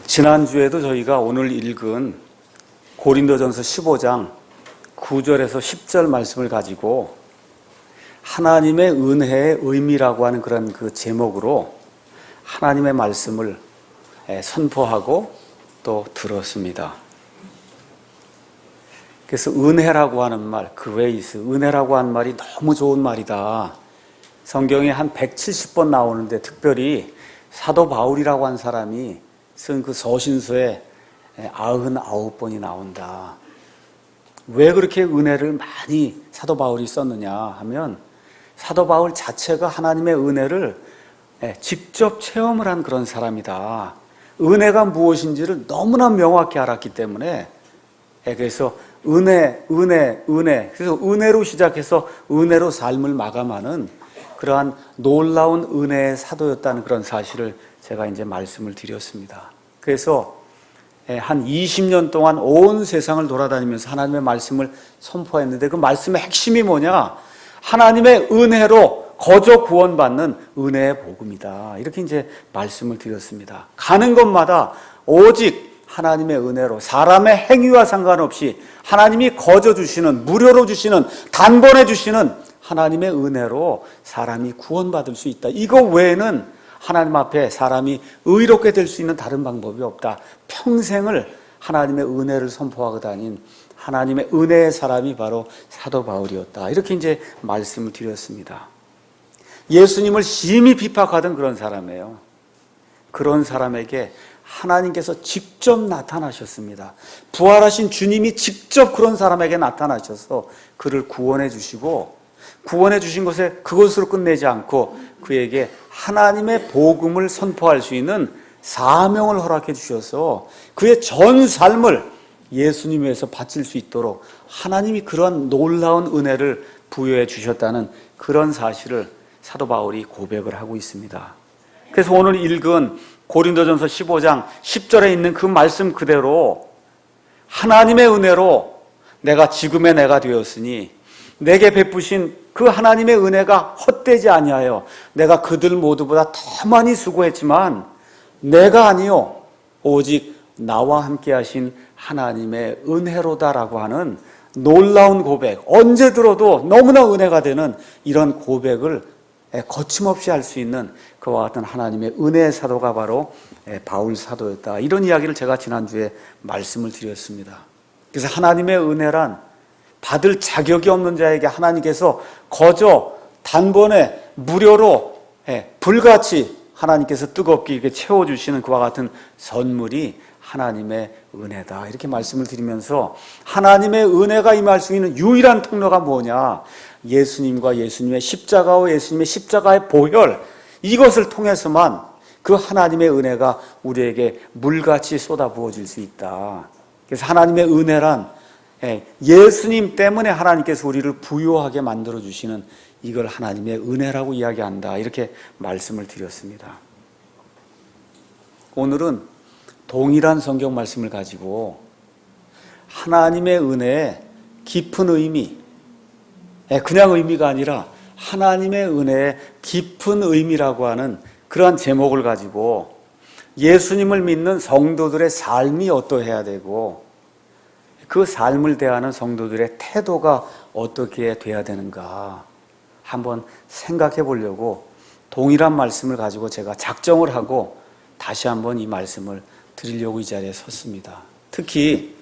지난주에도 저희가 오늘 읽은 고린도전서 15장 9절에서 10절 말씀을 가지고 하나님의 은혜의 의미라고 하는 그런 그 제목으로 하나님의 말씀을 선포하고 또 들었습니다. 그래서 은혜라고 하는 말, 그레이스, 은혜라고 하는 말이 너무 좋은 말이다. 성경에 한 170번 나오는데 특별히 사도 바울이라고 한 사람이 쓴 그 서신서에 99번이 나온다. 왜 그렇게 은혜를 많이 사도 바울이 썼느냐 하면 사도 바울 자체가 하나님의 은혜를 직접 체험을 한 그런 사람이다. 은혜가 무엇인지를 너무나 명확히 알았기 때문에 그래서 은혜. 그래서 은혜로 시작해서 은혜로 삶을 마감하는 그러한 놀라운 은혜의 사도였다는 그런 사실을 제가 이제 말씀을 드렸습니다. 그래서 한 20년 동안 온 세상을 돌아다니면서 하나님의 말씀을 선포했는데 그 말씀의 핵심이 뭐냐? 하나님의 은혜로 거저 구원받는 은혜의 복음이다. 이렇게 이제 말씀을 드렸습니다. 가는 곳마다 오직 하나님의 은혜로 사람의 행위와 상관없이 하나님이 거저 주시는, 무료로 주시는, 단번에 주시는 하나님의 은혜로 사람이 구원받을 수 있다. 이거 외에는 하나님 앞에 사람이 의롭게 될 수 있는 다른 방법이 없다. 평생을 하나님의 은혜를 선포하고 다닌 하나님의 은혜의 사람이 바로 사도 바울이었다. 이렇게 이제 말씀을 드렸습니다. 예수님을 심히 비판하던 그런 사람이에요. 그런 사람에게 하나님께서 직접 나타나셨습니다. 부활하신 주님이 직접 그런 사람에게 나타나셔서 그를 구원해 주시고 구원해 주신 것에 그것으로 끝내지 않고 그에게 하나님의 복음을 선포할 수 있는 사명을 허락해 주셔서 그의 전 삶을 예수님 위해서 바칠 수 있도록 하나님이 그러한 놀라운 은혜를 부여해 주셨다는 그런 사실을 사도 바울이 고백을 하고 있습니다. 그래서 오늘 읽은 고린도전서 15장 10절에 있는 그 말씀 그대로 하나님의 은혜로 내가 지금의 내가 되었으니 내게 베푸신 그 하나님의 은혜가 헛되지 아니하여 내가 그들 모두보다 더 많이 수고했지만 내가 아니요 오직 나와 함께 하신 하나님의 은혜로다라고 하는 놀라운 고백, 언제 들어도 너무나 은혜가 되는 이런 고백을 거침없이 할 수 있는 그와 같은 하나님의 은혜의 사도가 바로 바울 사도였다. 이런 이야기를 제가 지난주에 말씀을 드렸습니다. 그래서 하나님의 은혜란 받을 자격이 없는 자에게 하나님께서 거저 단번에 무료로 불같이 하나님께서 뜨겁게 이렇게 채워주시는 그와 같은 선물이 하나님의 은혜다. 이렇게 말씀을 드리면서 하나님의 은혜가 임할 수 있는 유일한 통로가 뭐냐? 예수님과 예수님의 십자가와 예수님의 십자가의 보혈, 이것을 통해서만 그 하나님의 은혜가 우리에게 물같이 쏟아부어질 수 있다. 그래서 하나님의 은혜란 예수님 때문에 하나님께서 우리를 부유하게 만들어주시는 이걸 하나님의 은혜라고 이야기한다. 이렇게 말씀을 드렸습니다. 오늘은 동일한 성경 말씀을 가지고 하나님의 은혜의 깊은 의미, 그냥 의미가 아니라 하나님의 은혜의 깊은 의미라고 하는 그러한 제목을 가지고 예수님을 믿는 성도들의 삶이 어떠해야 되고 그 삶을 대하는 성도들의 태도가 어떻게 돼야 되는가 한번 생각해 보려고 동일한 말씀을 가지고 제가 작정을 하고 다시 한번 이 말씀을 드리려고 이 자리에 섰습니다. 특히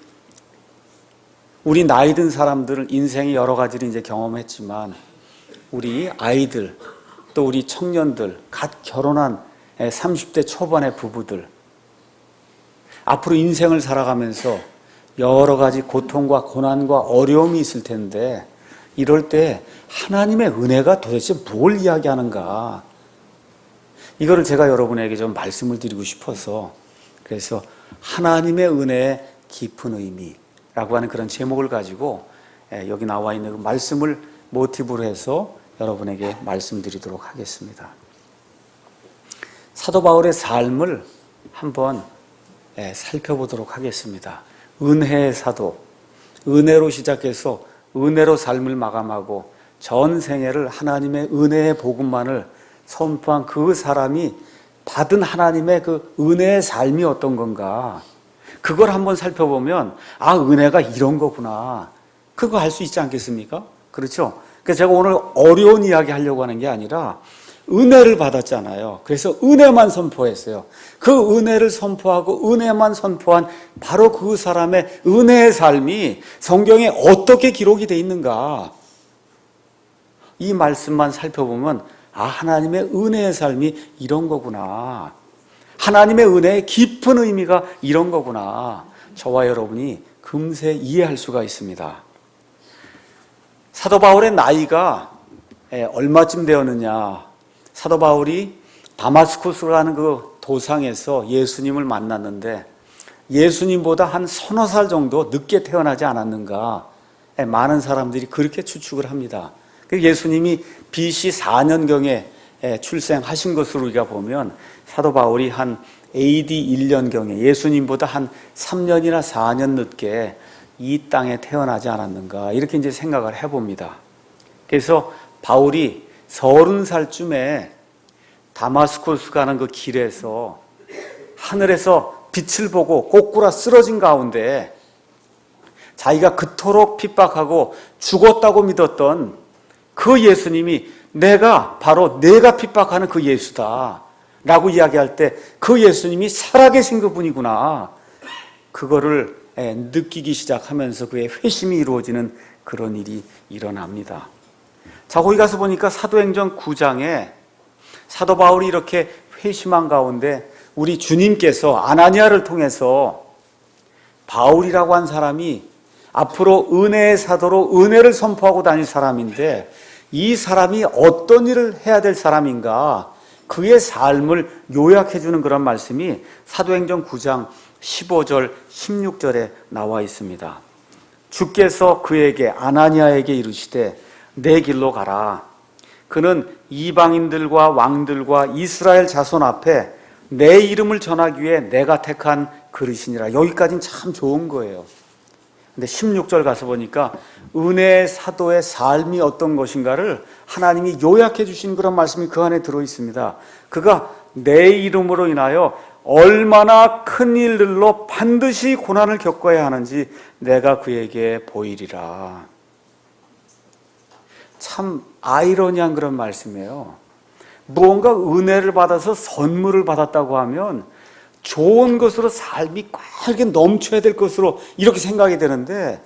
우리 나이 든 사람들은 인생이 여러 가지를 이제 경험했지만 우리 아이들 또 우리 청년들 갓 결혼한 30대 초반의 부부들 앞으로 인생을 살아가면서 여러 가지 고통과 고난과 어려움이 있을 텐데 이럴 때 하나님의 은혜가 도대체 뭘 이야기하는가 이거를 제가 여러분에게 좀 말씀을 드리고 싶어서 그래서 하나님의 은혜의 깊은 의미라고 하는 그런 제목을 가지고 여기 나와 있는 그 말씀을 모티브로 해서 여러분에게 말씀드리도록 하겠습니다. 사도 바울의 삶을 한번 살펴보도록 하겠습니다. 은혜의 사도, 은혜로 시작해서 은혜로 삶을 마감하고 전 생애를 하나님의 은혜의 복음만을 선포한 그 사람이 받은 하나님의 그 은혜의 삶이 어떤 건가, 그걸 한번 살펴보면 은혜가 이런 거구나, 그거 알 수 있지 않겠습니까? 그렇죠? 그래서 제가 오늘 어려운 이야기 하려고 하는 게 아니라 은혜를 받았잖아요. 그래서 은혜만 선포했어요. 그 은혜를 선포하고 은혜만 선포한 바로 그 사람의 은혜의 삶이 성경에 어떻게 기록이 되어 있는가, 이 말씀만 살펴보면 하나님의 은혜의 삶이 이런 거구나, 하나님의 은혜의 깊은 의미가 이런 거구나, 저와 여러분이 금세 이해할 수가 있습니다. 사도 바울의 나이가 얼마쯤 되었느냐, 사도 바울이 다마스쿠스라는 그 도상에서 예수님을 만났는데 예수님보다 한 서너 살 정도 늦게 태어나지 않았는가, 많은 사람들이 그렇게 추측을 합니다. 예수님이 BC 4년경에 출생하신 것으로 우리가 보면 사도 바울이 한 AD 1년경에 예수님보다 한 3년이나 4년 늦게 이 땅에 태어나지 않았는가, 이렇게 이제 생각을 해봅니다. 그래서 바울이 30살쯤에 다마스쿠스 가는 그 길에서 하늘에서 빛을 보고 꼬꾸라 쓰러진 가운데 자기가 그토록 핍박하고 죽었다고 믿었던 그 예수님이 바로 내가 핍박하는 그 예수다 라고 이야기할 때 그 예수님이 살아계신 그분이구나, 그거를 느끼기 시작하면서 그의 회심이 이루어지는 그런 일이 일어납니다. 자, 거기 가서 보니까 사도행전 9장에 사도 바울이 이렇게 회심한 가운데 우리 주님께서 아나니아를 통해서 바울이라고 한 사람이 앞으로 은혜의 사도로 은혜를 선포하고 다닐 사람인데 이 사람이 어떤 일을 해야 될 사람인가, 그의 삶을 요약해 주는 그런 말씀이 사도행전 9장 15절 16절에 나와 있습니다. 주께서 그에게 아나니아에게 이르시되 내 길로 가라. 그는 이방인들과 왕들과 이스라엘 자손 앞에 내 이름을 전하기 위해 내가 택한 그릇이니라. 여기까지는 참 좋은 거예요. 근데 16절 가서 보니까 은혜의 사도의 삶이 어떤 것인가를 하나님이 요약해 주신 그런 말씀이 그 안에 들어 있습니다. 그가 내 이름으로 인하여 얼마나 큰 일들로 반드시 고난을 겪어야 하는지 내가 그에게 보이리라. 참 아이러니한 그런 말씀이에요. 무언가 은혜를 받아서 선물을 받았다고 하면 좋은 것으로 삶이 꽉 이렇게 넘쳐야 될 것으로 이렇게 생각이 되는데,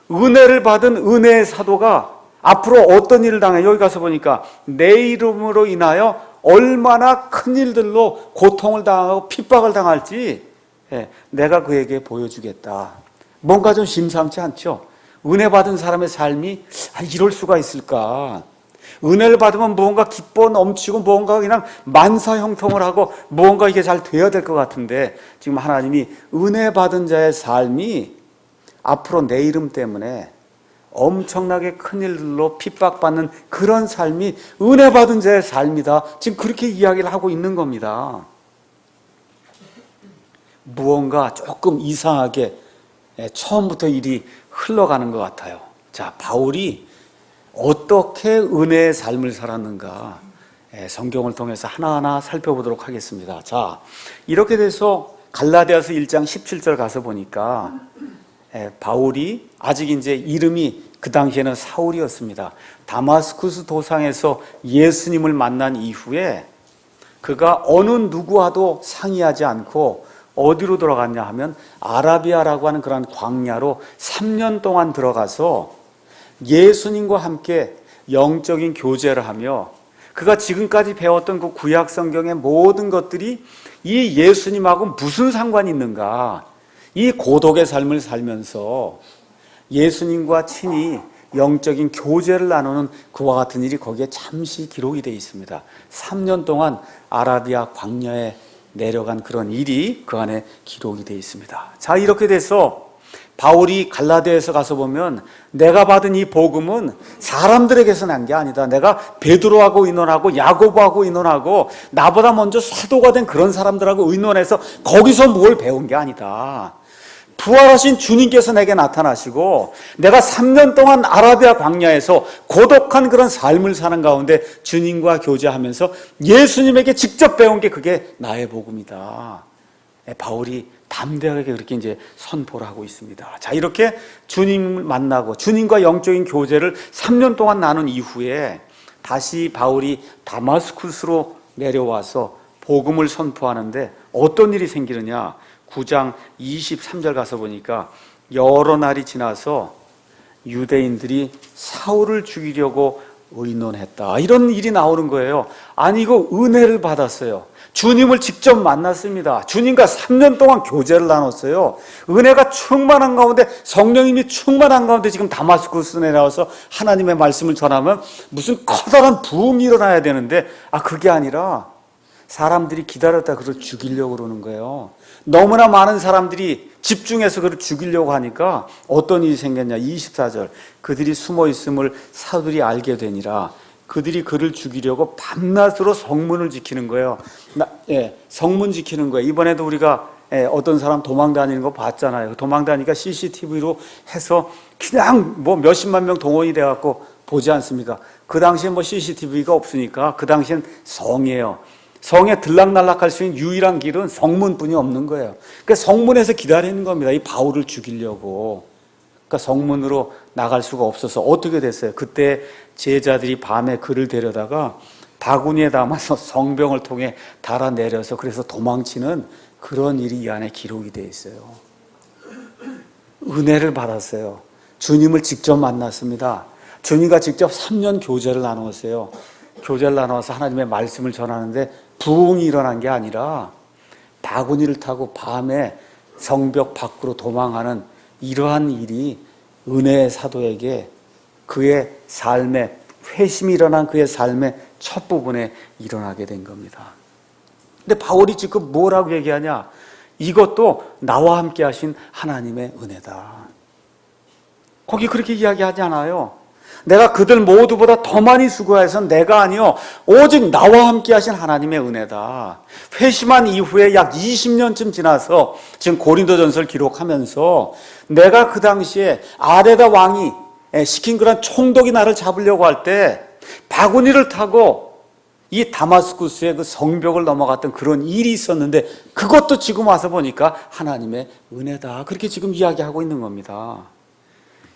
은혜를 받은 은혜의 사도가 앞으로 어떤 일을 당해, 여기 가서 보니까 내 이름으로 인하여 얼마나 큰 일들로 고통을 당하고 핍박을 당할지 내가 그에게 보여주겠다. 뭔가 좀 심상치 않죠? 은혜 받은 사람의 삶이 이럴 수가 있을까? 은혜를 받으면 무언가 기뻐 넘치고 무언가 그냥 만사형통을 하고 무언가 이게 잘 돼야 될 것 같은데, 지금 하나님이 은혜 받은 자의 삶이 앞으로 내 이름 때문에 엄청나게 큰 일들로 핍박받는 그런 삶이 은혜 받은 자의 삶이다, 지금 그렇게 이야기를 하고 있는 겁니다. 무언가 조금 이상하게 처음부터 일이 흘러가는 것 같아요. 자, 바울이 어떻게 은혜의 삶을 살았는가, 성경을 통해서 하나하나 살펴보도록 하겠습니다. 자, 이렇게 돼서 갈라디아서 1장 17절 가서 보니까 바울이 아직 이제 이름이 그 당시에는 사울이었습니다. 다마스쿠스 도상에서 예수님을 만난 이후에 그가 어느 누구와도 상의하지 않고 어디로 들어갔냐 하면 아라비아라고 하는 그런 광야로 3년 동안 들어가서 예수님과 함께 영적인 교제를 하며, 그가 지금까지 배웠던 그 구약 성경의 모든 것들이 이 예수님하고 무슨 상관이 있는가, 이 고독의 삶을 살면서 예수님과 친히 영적인 교제를 나누는 그와 같은 일이 거기에 잠시 기록이 되어 있습니다. 3년 동안 아라비아 광야에 내려간 그런 일이 그 안에 기록이 되어 있습니다. 자, 이렇게 돼서 바울이 갈라디아에서 가서 보면 내가 받은 이 복음은 사람들에게서 난 게 아니다. 내가 베드로하고 의논하고 야고보하고 의논하고 나보다 먼저 사도가 된 그런 사람들하고 의논해서 거기서 뭘 배운 게 아니다. 부활하신 주님께서 내게 나타나시고 내가 3년 동안 아라비아 광야에서 고독한 그런 삶을 사는 가운데 주님과 교제하면서 예수님에게 직접 배운 게 그게 나의 복음이다. 바울이 담대하게 그렇게 이제 선포를 하고 있습니다. 자, 이렇게 주님을 만나고 주님과 영적인 교제를 3년 동안 나눈 이후에 다시 바울이 다마스쿠스로 내려와서 복음을 선포하는데 어떤 일이 생기느냐? 9장 23절 가서 보니까 여러 날이 지나서 유대인들이 사울을 죽이려고 의논했다. 이런 일이 나오는 거예요. 아니, 이거 은혜를 받았어요. 주님을 직접 만났습니다. 주님과 3년 동안 교제를 나눴어요. 은혜가 충만한 가운데, 성령님이 충만한 가운데 지금 다마스쿠스 내려와서 하나님의 말씀을 전하면 무슨 커다란 부흥이 일어나야 되는데, 그게 아니라 사람들이 기다렸다 그를 죽이려고 그러는 거예요. 너무나 많은 사람들이 집중해서 그를 죽이려고 하니까 어떤 일이 생겼냐? 24절. 그들이 숨어 있음을 사도들이 알게 되니라. 그들이 그를 죽이려고 밤낮으로 성문을 지키는 거예요. 성문 지키는 거예요. 이번에도 우리가 어떤 사람 도망 다니는 거 봤잖아요. 도망 다니니까 CCTV로 해서 그냥 뭐 몇십만 명 동원이 돼갖고 보지 않습니까? 그 당시에 뭐 CCTV가 없으니까 그 당시엔 성이에요. 성에 들락날락할 수 있는 유일한 길은 성문뿐이 없는 거예요. 그러니까 성문에서 기다리는 겁니다. 이 바울을 죽이려고. 그러니까 성문으로 나갈 수가 없어서 어떻게 됐어요? 그때 제자들이 밤에 그를 데려다가 바구니에 담아서 성병을 통해 달아내려서 그래서 도망치는 그런 일이 이 안에 기록이 되어 있어요. 은혜를 받았어요. 주님을 직접 만났습니다. 주님과 직접 3년 교제를 나누었어요. 교제를 나눠서 하나님의 말씀을 전하는데 부흥이 일어난 게 아니라 바구니를 타고 밤에 성벽 밖으로 도망하는 이러한 일이 은혜의 사도에게 그의 삶에 회심이 일어난 그의 삶의 첫 부분에 일어나게 된 겁니다. 근데 바울이 지금 뭐라고 얘기하냐? 이것도 나와 함께 하신 하나님의 은혜다. 거기 그렇게 이야기하지 않아요. 내가 그들 모두보다 더 많이 수고해서 내가 아니요 오직 나와 함께 하신 하나님의 은혜다. 회심한 이후에 약 20년쯤 지나서 지금 고린도전서를 기록하면서 내가 그 당시에 아레다 왕이 시킨 그런 총독이 나를 잡으려고 할 때 바구니를 타고 이 다마스쿠스의 그 성벽을 넘어갔던 그런 일이 있었는데 그것도 지금 와서 보니까 하나님의 은혜다. 그렇게 지금 이야기하고 있는 겁니다.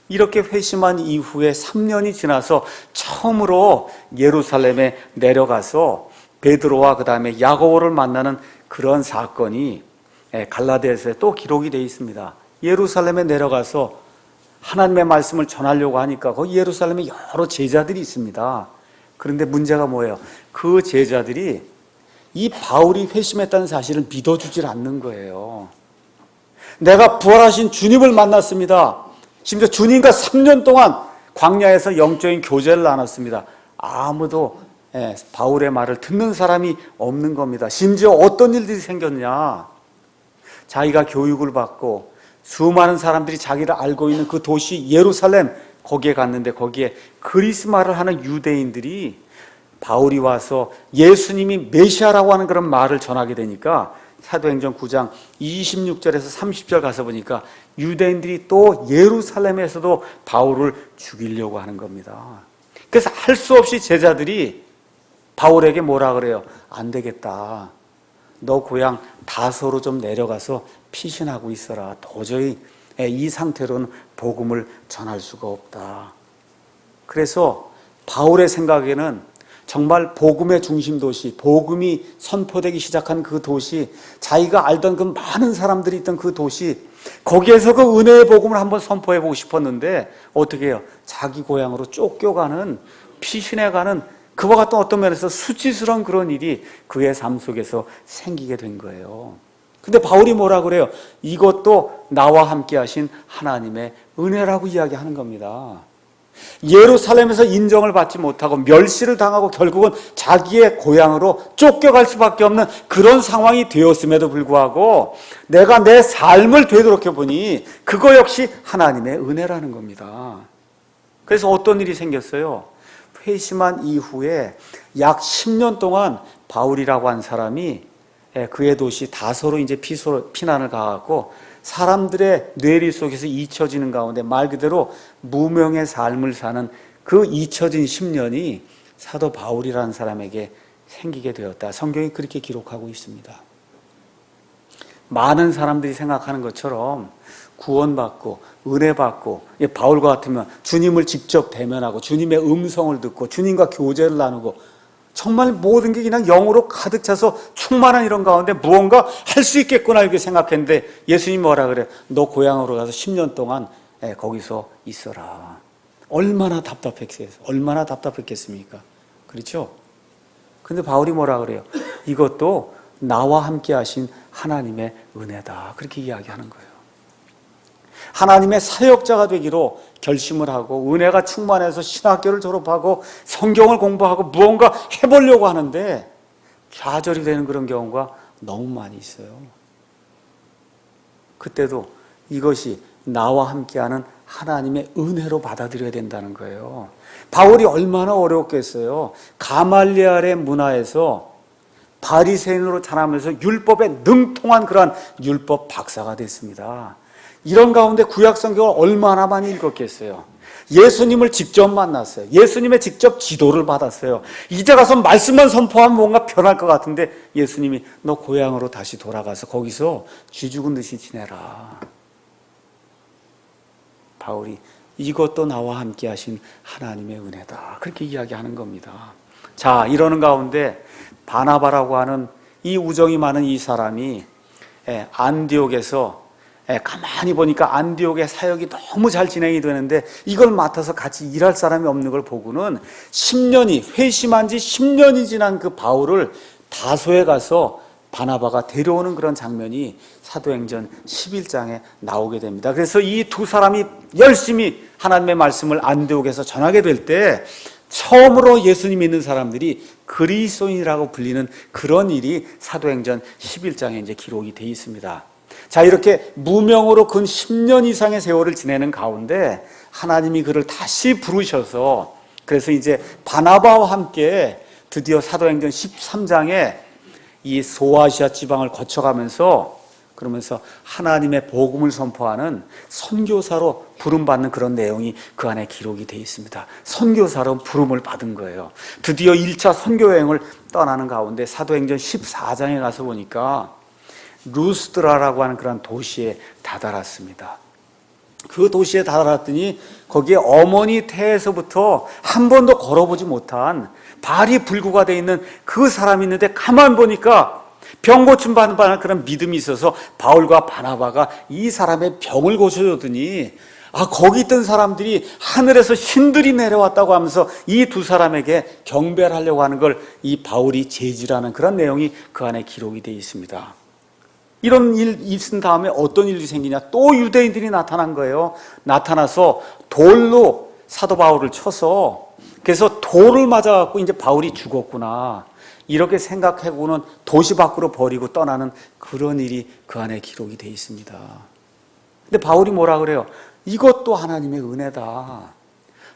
이렇게 회심한 이후에 3년이 지나서 처음으로 예루살렘에 내려가서 베드로와 그 다음에 야고보를 만나는 그런 사건이 갈라디아서에 또 기록이 되어 있습니다. 예루살렘에 내려가서 하나님의 말씀을 전하려고 하니까 거기 예루살렘에 여러 제자들이 있습니다. 그런데 문제가 뭐예요? 그 제자들이 이 바울이 회심했다는 사실을 믿어주질 않는 거예요. 내가 부활하신 주님을 만났습니다. 심지어 주님과 3년 동안 광야에서 영적인 교제를 나눴습니다. 아무도 바울의 말을 듣는 사람이 없는 겁니다. 심지어 어떤 일들이 생겼냐? 자기가 교육을 받고 수많은 사람들이 자기를 알고 있는 그 도시 예루살렘 거기에 갔는데 거기에 그리스말을 하는 유대인들이 바울이 와서 예수님이 메시아라고 하는 그런 말을 전하게 되니까 사도행전 9장 26절에서 30절 가서 보니까 유대인들이 또 예루살렘에서도 바울을 죽이려고 하는 겁니다. 그래서 할 수 없이 제자들이 바울에게 뭐라 그래요? 안 되겠다. 너 고향 다소로 좀 내려가서 피신하고 있어라. 도저히 이 상태로는 복음을 전할 수가 없다. 그래서 바울의 생각에는 정말 복음의 중심 도시, 복음이 선포되기 시작한 그 도시, 자기가 알던 그 많은 사람들이 있던 그 도시, 거기에서 그 은혜의 복음을 한번 선포해보고 싶었는데 어떻게 해요? 자기 고향으로 쫓겨가는, 피신해가는 그와 같은 어떤 면에서 수치스러운 그런 일이 그의 삶 속에서 생기게 된 거예요. 근데 바울이 뭐라 그래요? 이것도 나와 함께 하신 하나님의 은혜라고 이야기하는 겁니다. 예루살렘에서 인정을 받지 못하고 멸시를 당하고 결국은 자기의 고향으로 쫓겨갈 수밖에 없는 그런 상황이 되었음에도 불구하고 내가 내 삶을 되돌아보니 그거 역시 하나님의 은혜라는 겁니다. 그래서 어떤 일이 생겼어요? 회심한 이후에 약 10년 동안 바울이라고 한 사람이 그의 도시 다소로 이제 피난을 가갖고 사람들의 뇌리 속에서 잊혀지는 가운데 말 그대로 무명의 삶을 사는 그 잊혀진 10년이 사도 바울이라는 사람에게 생기게 되었다. 성경이 그렇게 기록하고 있습니다. 많은 사람들이 생각하는 것처럼 구원받고 은혜받고 바울과 같으면 주님을 직접 대면하고 주님의 음성을 듣고 주님과 교제를 나누고 정말 모든 게 그냥 영으로 가득 차서 충만한 이런 가운데 무언가 할 수 있겠구나 이렇게 생각했는데 예수님이 뭐라 그래? 너 고향으로 가서 10년 동안 거기서 있어라. 얼마나 답답했겠습니까? 그렇죠? 근데 바울이 뭐라 그래요? 이것도 나와 함께 하신 하나님의 은혜다. 그렇게 이야기하는 거예요. 하나님의 사역자가 되기로 결심을 하고 은혜가 충만해서 신학교를 졸업하고 성경을 공부하고 무언가 해보려고 하는데 좌절이 되는 그런 경우가 너무 많이 있어요. 그때도 이것이 나와 함께하는 하나님의 은혜로 받아들여야 된다는 거예요. 바울이 얼마나 어려웠겠어요. 가말리엘의 문화에서 바리새인으로 자라면서 율법에 능통한 그러한 율법 박사가 됐습니다. 이런 가운데 구약 성경을 얼마나 많이 읽었겠어요. 예수님을 직접 만났어요. 예수님의 직접 지도를 받았어요. 이제 가서 말씀만 선포하면 뭔가 변할 것 같은데 예수님이 너 고향으로 다시 돌아가서 거기서 쥐 죽은 듯이 지내라. 바울이 이것도 나와 함께 하신 하나님의 은혜다. 그렇게 이야기하는 겁니다. 자, 이러는 가운데 바나바라고 하는 이 우정이 많은 이 사람이 안디옥에서 가만히 보니까 안디옥의 사역이 너무 잘 진행이 되는데 이걸 맡아서 같이 일할 사람이 없는 걸 보고는 10년이 회심한 지 10년이 지난 그 바울을 다소에 가서 바나바가 데려오는 그런 장면이 사도행전 11장에 나오게 됩니다. 그래서 이 두 사람이 열심히 하나님의 말씀을 안디옥에서 전하게 될 때 처음으로 예수님 믿는 사람들이 그리스도인이라고 불리는 그런 일이 사도행전 11장에 이제 기록이 되어 있습니다. 자, 이렇게 무명으로 근 10년 이상의 세월을 지내는 가운데 하나님이 그를 다시 부르셔서 그래서 이제 바나바와 함께 드디어 사도행전 13장에 이 소아시아 지방을 거쳐가면서 그러면서 하나님의 복음을 선포하는 선교사로 부름받는 그런 내용이 그 안에 기록이 되어 있습니다. 선교사로 부름을 받은 거예요. 드디어 1차 선교여행을 떠나는 가운데 사도행전 14장에 가서 보니까 루스드라라고 하는 그런 도시에 다다랐습니다. 그 도시에 다다랐더니 거기에 어머니 태에서부터 한 번도 걸어보지 못한 발이 불구가 되어 있는 그 사람이 있는데 가만 보니까 병 고침 받는 그런 믿음이 있어서 바울과 바나바가 이 사람의 병을 고쳐줬더니 거기 있던 사람들이 하늘에서 신들이 내려왔다고 하면서 이 두 사람에게 경배를 하려고 하는 걸 이 바울이 제지라는 그런 내용이 그 안에 기록이 되어 있습니다. 이런 일 있은 다음에 어떤 일이 생기냐? 또 유대인들이 나타난 거예요. 나타나서 돌로 사도 바울을 쳐서 그래서 돌을 맞아갖고 이제 바울이 죽었구나. 이렇게 생각하고는 도시 밖으로 버리고 떠나는 그런 일이 그 안에 기록이 되어 있습니다. 근데 바울이 뭐라 그래요? 이것도 하나님의 은혜다.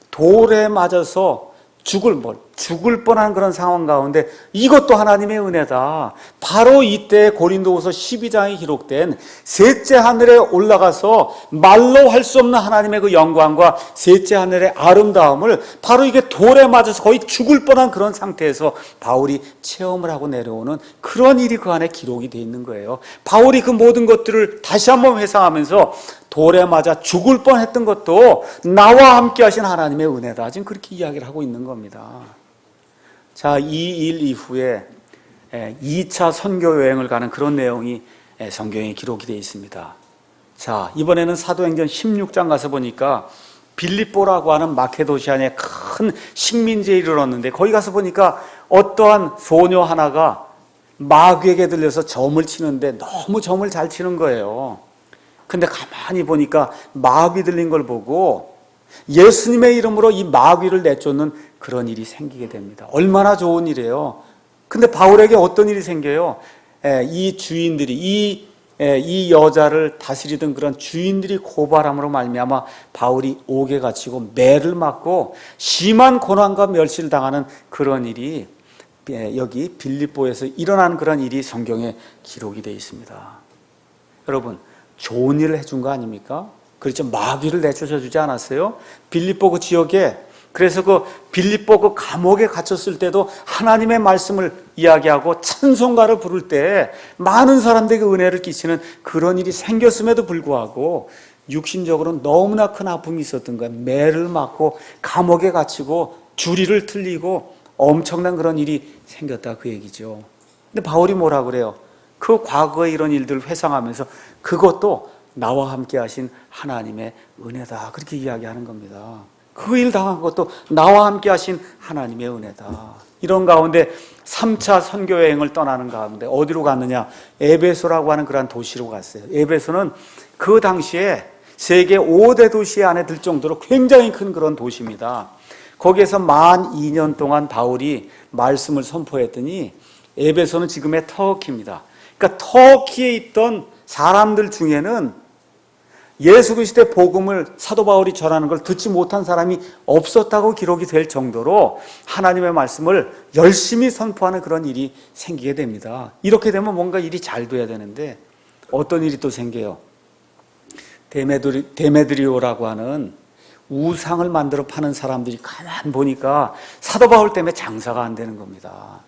돌에 맞아서 죽을 뻔한 그런 상황 가운데 이것도 하나님의 은혜다. 바로 이때 고린도후서 12장에 기록된 셋째 하늘에 올라가서 말로 할 수 없는 하나님의 그 영광과 셋째 하늘의 아름다움을 바로 이게 돌에 맞아서 거의 죽을 뻔한 그런 상태에서 바울이 체험을 하고 내려오는 그런 일이 그 안에 기록이 되어 있는 거예요. 바울이 그 모든 것들을 다시 한번 회상하면서 돌에 맞아 죽을 뻔했던 것도 나와 함께 하신 하나님의 은혜다. 지금 그렇게 이야기를 하고 있는 겁니다. 자, 이 일 이후에 2차 선교 여행을 가는 그런 내용이 성경에 기록이 되어 있습니다. 자, 이번에는 사도행전 16장 가서 보니까 빌립보라고 하는 마케도시아의 큰 식민지에 이르렀는데 거기 가서 보니까 어떠한 소녀 하나가 마귀에게 들려서 점을 치는데 너무 점을 잘 치는 거예요. 근데 가만히 보니까 마귀 들린 걸 보고 예수님의 이름으로 이 마귀를 내쫓는 그런 일이 생기게 됩니다. 얼마나 좋은 일이에요. 근데 바울에게 어떤 일이 생겨요? 이 주인들이 이 여자를 다스리던 그런 주인들이 고발함으로 말미암아 바울이 옥에 갇히고 매를 맞고 심한 고난과 멸시를 당하는 그런 일이 여기 빌립보에서 일어난 그런 일이 성경에 기록이 되어 있습니다. 여러분, 좋은 일을 해준 거 아닙니까? 그렇죠. 마귀를 내쫓아 주지 않았어요? 빌립보 그 지역에, 그래서 그 빌립보 그 감옥에 갇혔을 때도 하나님의 말씀을 이야기하고 찬송가를 부를 때 많은 사람들에게 은혜를 끼치는 그런 일이 생겼음에도 불구하고 육신적으로 너무나 큰 아픔이 있었던 거예요. 매를 맞고 감옥에 갇히고 주리를 틀리고 엄청난 그런 일이 생겼다, 그 얘기죠. 근데 바울이 뭐라 그래요? 그 과거의 이런 일들을 회상하면서 그것도 나와 함께 하신 하나님의 은혜다, 그렇게 이야기하는 겁니다. 그 일 당한 것도 나와 함께 하신 하나님의 은혜다. 이런 가운데 3차 선교 여행을 떠나는 가운데 어디로 갔느냐? 에베소라고 하는 그런 도시로 갔어요. 에베소는 그 당시에 세계 5대 도시 안에 들 정도로 굉장히 큰 그런 도시입니다. 거기에서 만 2년 동안 바울이 말씀을 선포했더니 에베소는 지금의 터키입니다. 그러니까 터키에 있던 사람들 중에는 예수 그리스도의 복음을 사도 바울이 전하는 걸 듣지 못한 사람이 없었다고 기록이 될 정도로 하나님의 말씀을 열심히 선포하는 그런 일이 생기게 됩니다. 이렇게 되면 뭔가 일이 잘 돼야 되는데 어떤 일이 또 생겨요? 데메드리오라고 하는 우상을 만들어 파는 사람들이 가만 보니까 사도 바울 때문에 장사가 안 되는 겁니다.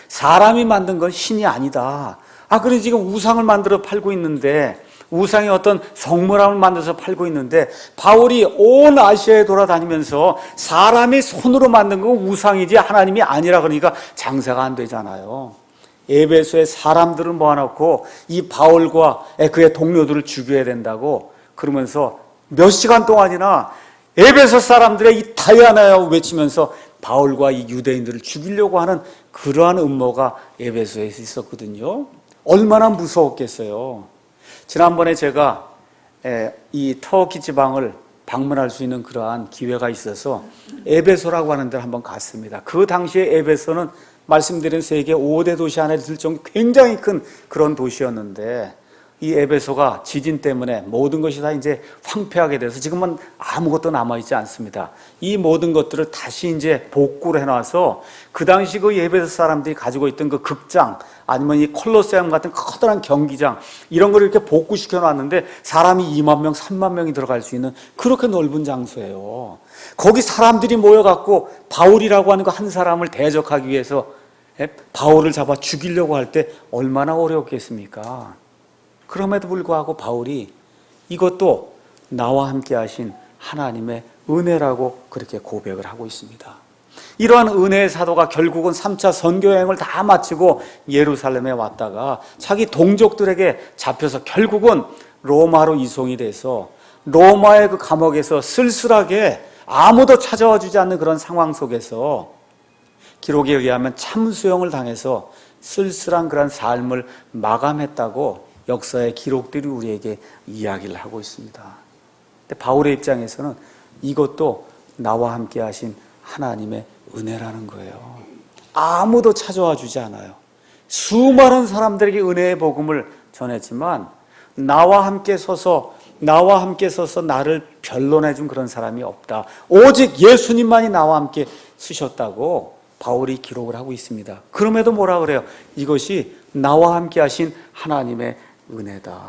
사람이 만든 건 신이 아니다. 그래 지금 우상을 만들어 팔고 있는데, 우상의 어떤 성물함을 만들어서 팔고 있는데, 바울이 온 아시아에 돌아다니면서 사람이 손으로 만든 건 우상이지 하나님이 아니라 그러니까 장사가 안 되잖아요. 에베소의 사람들을 모아놓고 이 바울과 그의 동료들을 죽여야 된다고 그러면서 몇 시간 동안이나 에베소 사람들의 이 다이아나야 외치면서 바울과 이 유대인들을 죽이려고 하는 그러한 음모가 에베소에서 있었거든요. 얼마나 무서웠겠어요. 지난번에 제가 이 터키 지방을 방문할 수 있는 그러한 기회가 있어서 에베소라고 하는 데를 한번 갔습니다. 그 당시에 에베소는 말씀드린 세계 5대 도시 안에 들 정도 굉장히 큰 그런 도시였는데, 이 에베소가 지진 때문에 모든 것이 다 이제 황폐하게 돼서 지금은 아무것도 남아있지 않습니다. 이 모든 것들을 다시 이제 복구를 해놔서 그 당시 그 에베소 사람들이 가지고 있던 그 극장, 아니면 이 콜로세움 같은 커다란 경기장, 이런 걸 이렇게 복구시켜 놨는데 사람이 2만 명, 3만 명이 들어갈 수 있는 그렇게 넓은 장소예요. 거기 사람들이 모여갖고 바울이라고 하는 그 한 사람을 대적하기 위해서 바울을 잡아 죽이려고 할 때 얼마나 어려웠겠습니까? 그럼에도 불구하고 바울이 이것도 나와 함께 하신 하나님의 은혜라고 그렇게 고백을 하고 있습니다. 이러한 은혜의 사도가 결국은 3차 선교여행을 다 마치고 예루살렘에 왔다가 자기 동족들에게 잡혀서 결국은 로마로 이송이 돼서 로마의 그 감옥에서 쓸쓸하게 아무도 찾아와 주지 않는 그런 상황 속에서 기록에 의하면 참수형을 당해서 쓸쓸한 그런 삶을 마감했다고 역사의 기록들이 우리에게 이야기를 하고 있습니다. 근데 바울의 입장에서는 이것도 나와 함께 하신 하나님의 은혜라는 거예요. 아무도 찾아와 주지 않아요. 수많은 사람들에게 은혜의 복음을 전했지만 나와 함께 서서 나를 변론해 준 그런 사람이 없다. 오직 예수님만이 나와 함께 쓰셨다고 바울이 기록을 하고 있습니다. 그럼에도 뭐라 그래요? 이것이 나와 함께 하신 하나님의 은혜다.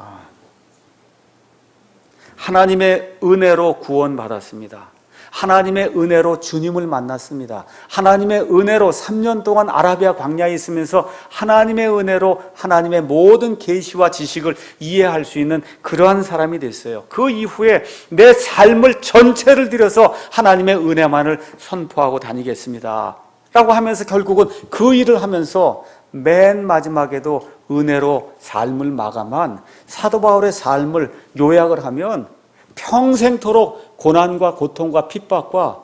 하나님의 은혜로 구원받았습니다. 하나님의 은혜로 주님을 만났습니다. 하나님의 은혜로 3년 동안 아라비아 광야에 있으면서 하나님의 은혜로 하나님의 모든 계시와 지식을 이해할 수 있는 그러한 사람이 됐어요. 그 이후에 내 삶을 전체를 들여서 하나님의 은혜만을 선포하고 다니겠습니다 라고 하면서 결국은 그 일을 하면서 맨 마지막에도 은혜로 삶을 마감한 사도 바울의 삶을 요약을 하면 평생토록 고난과 고통과 핍박과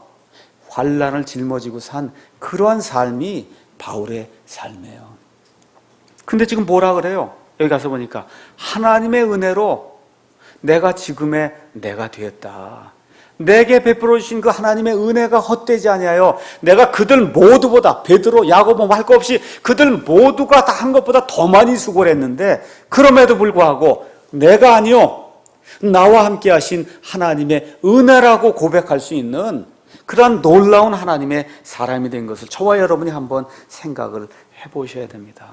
환난을 짊어지고 산 그러한 삶이 바울의 삶이에요. 근데 지금 뭐라 그래요? 여기 가서 보니까 하나님의 은혜로 내가 지금의 내가 되었다. 내게 베풀어 주신 그 하나님의 은혜가 헛되지 아니하여 내가 그들 모두보다, 베드로, 야고보 할 것 없이 그들 모두가 다 한 것보다 더 많이 수고를 했는데 그럼에도 불구하고 내가 아니요 나와 함께 하신 하나님의 은혜라고 고백할 수 있는 그러한 놀라운 하나님의 사람이 된 것을 저와 여러분이 한번 생각을 해보셔야 됩니다.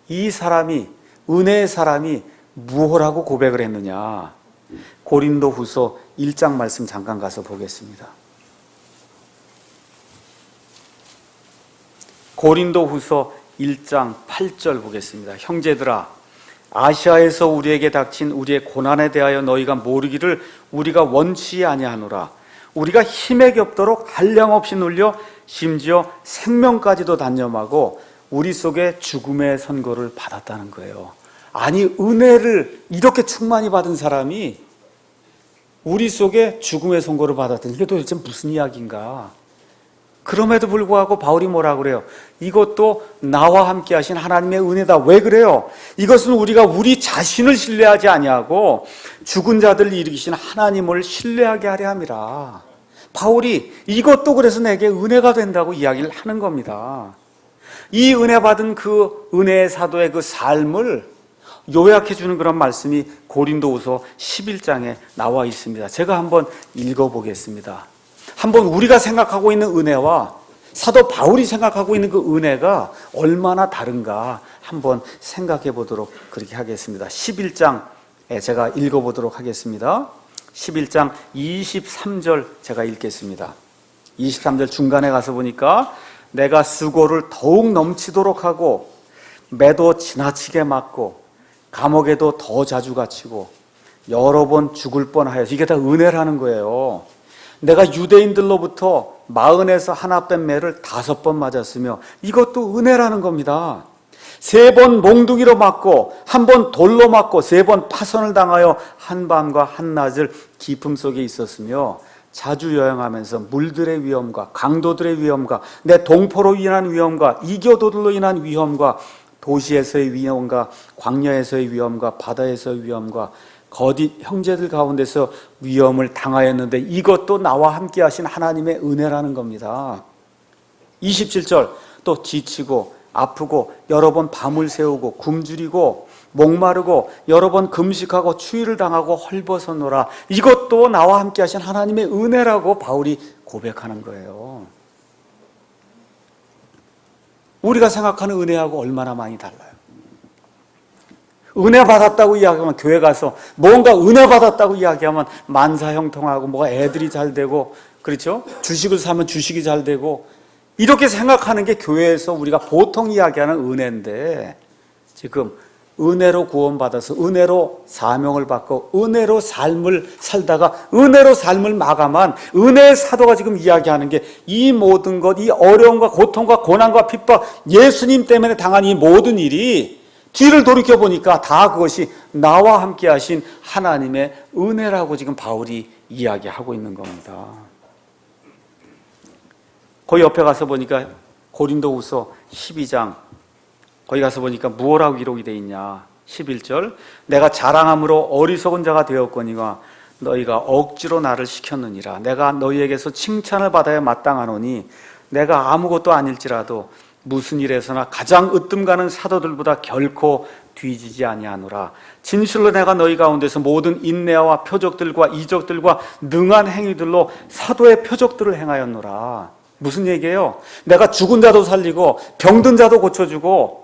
이 사람이, 은혜의 사람이 무엇라고 고백을 했느냐? 고린도후서 1장 말씀 잠깐 가서 보겠습니다. 고린도후서 1장 8절 보겠습니다. 형제들아, 아시아에서 우리에게 닥친 우리의 고난에 대하여 너희가 모르기를 우리가 원치 아니하노라. 우리가 힘에 겹도록 한량없이 눌려 심지어 생명까지도 단념하고 우리 속에 죽음의 선고를 받았다는 거예요. 아니, 은혜를 이렇게 충만히 받은 사람이 우리 속에 죽음의 선고를 받았다니, 이게 도대체 무슨 이야기인가? 그럼에도 불구하고 바울이 뭐라 그래요? 이것도 나와 함께 하신 하나님의 은혜다. 왜 그래요? 이것은 우리가 우리 자신을 신뢰하지 아니하고 죽은 자들을 일으키신 하나님을 신뢰하게 하려 함이라. 바울이 이것도 그래서 내게 은혜가 된다고 이야기를 하는 겁니다. 이 은혜 받은 그 은혜의 사도의 그 삶을 요약해 주는 그런 말씀이 고린도후서 11장에 나와 있습니다. 제가 한번 읽어보겠습니다. 한번 우리가 생각하고 있는 은혜와 사도 바울이 생각하고 있는 그 은혜가 얼마나 다른가 한번 생각해 보도록 그렇게 하겠습니다. 11장에 제가 읽어보도록 하겠습니다. 11장 23절 제가 읽겠습니다. 23절 중간에 가서 보니까 내가 수고를 더욱 넘치도록 하고 매도 지나치게 맞고 감옥에도 더 자주 갇히고 여러 번 죽을 뻔하여서, 이게 다 은혜라는 거예요. 내가 유대인들로부터 40에서 하나 뺀 매를 5번 맞았으며, 이것도 은혜라는 겁니다. 3번 몽둥이로 맞고 1번 돌로 맞고 3번 파선을 당하여 한밤과 한낮을 깊음 속에 있었으며, 자주 여행하면서 물들의 위험과 강도들의 위험과 내 동포로 인한 위험과 이교도들로 인한 위험과 도시에서의 위험과 광야에서의 위험과 바다에서의 위험과 거짓 형제들 가운데서 위험을 당하였는데, 이것도 나와 함께 하신 하나님의 은혜라는 겁니다. 27절, 또 지치고 아프고 여러 번 밤을 새우고 굶주리고 목마르고 여러 번 금식하고 추위를 당하고 헐벗어노라. 이것도 나와 함께 하신 하나님의 은혜라고 바울이 고백하는 거예요. 우리가 생각하는 은혜하고 얼마나 많이 달라요. 은혜 받았다고 이야기하면, 교회 가서 뭔가 은혜 받았다고 이야기하면 만사형통하고 뭐가 애들이 잘 되고, 그렇죠? 주식을 사면 주식이 잘 되고, 이렇게 생각하는 게 교회에서 우리가 보통 이야기하는 은혜인데, 지금 은혜로 구원받아서 은혜로 사명을 받고 은혜로 삶을 살다가 은혜로 삶을 마감한 은혜의 사도가 지금 이야기하는 게, 이 모든 것, 이 어려움과 고통과 고난과 핍박, 예수님 때문에 당한 이 모든 일이 뒤를 돌이켜보니까 다 그것이 나와 함께 하신 하나님의 은혜라고 지금 바울이 이야기하고 있는 겁니다. 거기 옆에 가서 보니까 고린도후서 12장, 거기 가서 보니까 무엇라고 기록이 되어 있냐. 11절, 내가 자랑함으로 어리석은 자가 되었거니와 너희가 억지로 나를 시켰느니라. 내가 너희에게서 칭찬을 받아야 마땅하노니 내가 아무것도 아닐지라도 무슨 일에서나 가장 으뜸 가는 사도들보다 결코 뒤지지 아니하노라. 진실로 내가 너희 가운데서 모든 인내와 표적들과 이적들과 능한 행위들로 사도의 표적들을 행하였노라. 무슨 얘기예요? 내가 죽은 자도 살리고 병든 자도 고쳐주고,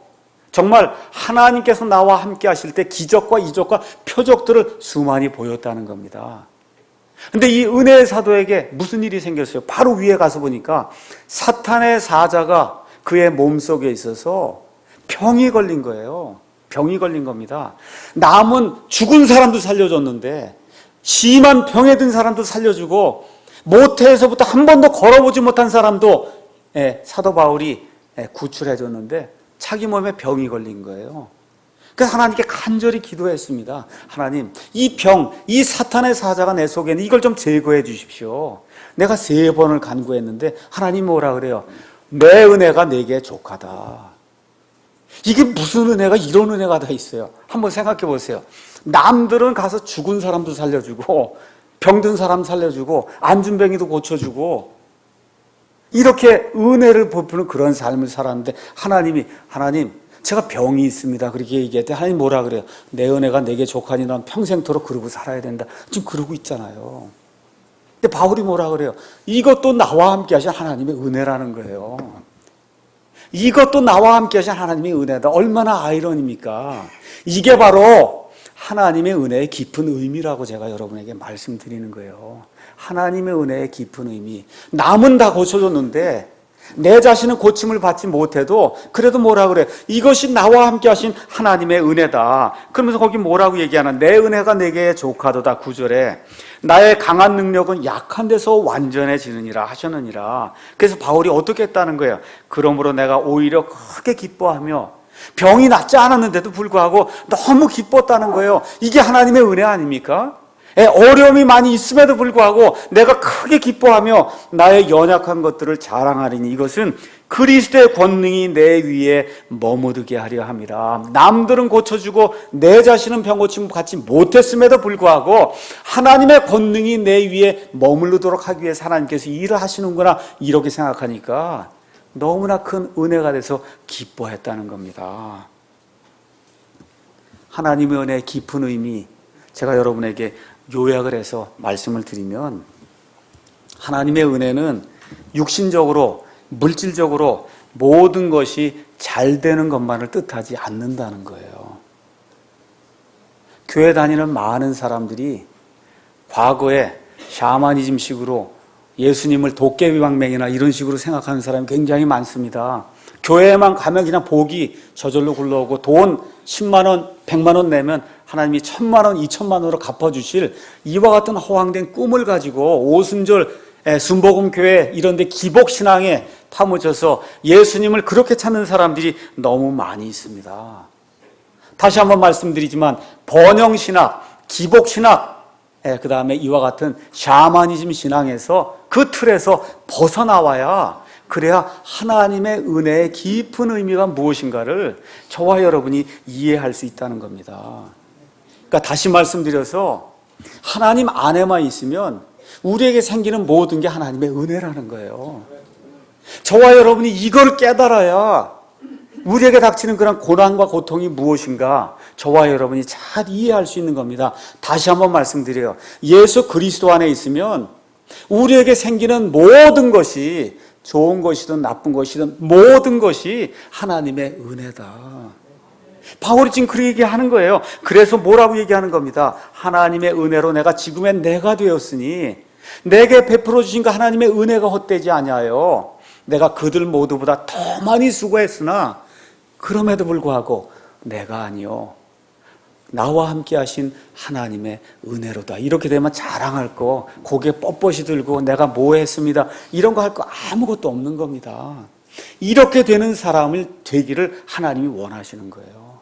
정말 하나님께서 나와 함께 하실 때 기적과 이적과 표적들을 수많이 보였다는 겁니다. 근데 이 은혜의 사도에게 무슨 일이 생겼어요? 바로 위에 가서 보니까 사탄의 사자가 그의 몸속에 있어서 병이 걸린 거예요. 병이 걸린 겁니다. 남은 죽은 사람도 살려줬는데, 심한 병에 든 사람도 살려주고, 모태에서부터 한 번도 걸어보지 못한 사람도 사도 바울이 구출해줬는데 자기 몸에 병이 걸린 거예요. 그래서 하나님께 간절히 기도했습니다. 하나님, 이 병, 이 사탄의 사자가 내 속에 있는 이걸 좀 제거해 주십시오. 내가 3번을 간구했는데 하나님 뭐라 그래요? 내 은혜가 내게 족하다. 이게 무슨 은혜가 이런 은혜가 다 있어요? 한번 생각해 보세요. 남들은 가서 죽은 사람도 살려주고 병든 사람 살려주고 안진뱅이도 고쳐주고 이렇게 은혜를 베푸는 그런 삶을 살았는데, 하나님 제가 병이 있습니다 그렇게 얘기했대. 하나님 뭐라 그래요? 내 은혜가 내게 족하니 난 평생토록 그러고 살아야 된다. 지금 그러고 있잖아요. 근데 바울이 뭐라 그래요? 이것도 나와 함께 하신 하나님의 은혜라는 거예요. 이것도 나와 함께 하신 하나님의 은혜다. 얼마나 아이러니입니까? 이게 바로 하나님의 은혜의 깊은 의미라고 제가 여러분에게 말씀드리는 거예요. 하나님의 은혜의 깊은 의미. 남은 다 고쳐줬는데 내 자신은 고침을 받지 못해도 그래도 뭐라 그래? 이것이 나와 함께 하신 하나님의 은혜다. 그러면서 거기 뭐라고 얘기하나? 내 은혜가 내게 족하도다. 9절에 나의 강한 능력은 약한 데서 완전해지느니라 하셨느니라. 그래서 바울이 어떻게 했다는 거예요? 그러므로 내가 오히려 크게 기뻐하며 병이 낫지 않았는데도 불구하고 너무 기뻤다는 거예요. 이게 하나님의 은혜 아닙니까? 어려움이 많이 있음에도 불구하고 내가 크게 기뻐하며 나의 연약한 것들을 자랑하리니 이것은 그리스도의 권능이 내 위에 머무르게 하려 함이라. 남들은 고쳐주고 내 자신은 병 고침 받지 못했음에도 불구하고 하나님의 권능이 내 위에 머무르도록 하기 위해서 하나님께서 일을 하시는구나, 이렇게 생각하니까 너무나 큰 은혜가 돼서 기뻐했다는 겁니다. 하나님의 은혜의 깊은 의미, 제가 여러분에게 요약을 해서 말씀을 드리면, 하나님의 은혜는 육신적으로, 물질적으로 모든 것이 잘 되는 것만을 뜻하지 않는다는 거예요. 교회 다니는 많은 사람들이 과거에 샤머니즘식으로 예수님을 도깨비방맹이나 이런 식으로 생각하는 사람이 굉장히 많습니다. 교회에만 가면 그냥 복이 저절로 굴러오고 돈 10만 원, 100만 원 내면 하나님이 1000만 원, 2000만 원으로 갚아주실 이와 같은 허황된 꿈을 가지고 오순절 순복음 교회 이런 데 기복신앙에 파묻혀서 예수님을 그렇게 찾는 사람들이 너무 많이 있습니다. 다시 한번 말씀드리지만 번영신학, 기복신학, 그 다음에 이와 같은 샤머니즘 신앙에서 그 틀에서 벗어나와야, 그래야 하나님의 은혜의 깊은 의미가 무엇인가를 저와 여러분이 이해할 수 있다는 겁니다. 그러니까 다시 말씀드려서 하나님 안에만 있으면 우리에게 생기는 모든 게 하나님의 은혜라는 거예요. 저와 여러분이 이걸 깨달아야 우리에게 닥치는 그런 고난과 고통이 무엇인가 저와 여러분이 잘 이해할 수 있는 겁니다. 다시 한번 말씀드려요. 예수 그리스도 안에 있으면 우리에게 생기는 모든 것이, 좋은 것이든 나쁜 것이든 모든 것이 하나님의 은혜다. 바울이 지금 그렇게 얘기하는 거예요. 그래서 뭐라고 얘기하는 겁니다. 하나님의 은혜로 내가 지금의 내가 되었으니 내게 베풀어 주신 그 하나님의 은혜가 헛되지 아니하여 내가 그들 모두보다 더 많이 수고했으나 그럼에도 불구하고 내가 아니요 나와 함께 하신 하나님의 은혜로다. 이렇게 되면 자랑할 거, 고개 뻣뻣이 들고 내가 뭐 했습니다, 이런 거 할 거 아무것도 없는 겁니다. 이렇게 되는 사람을 되기를 하나님이 원하시는 거예요.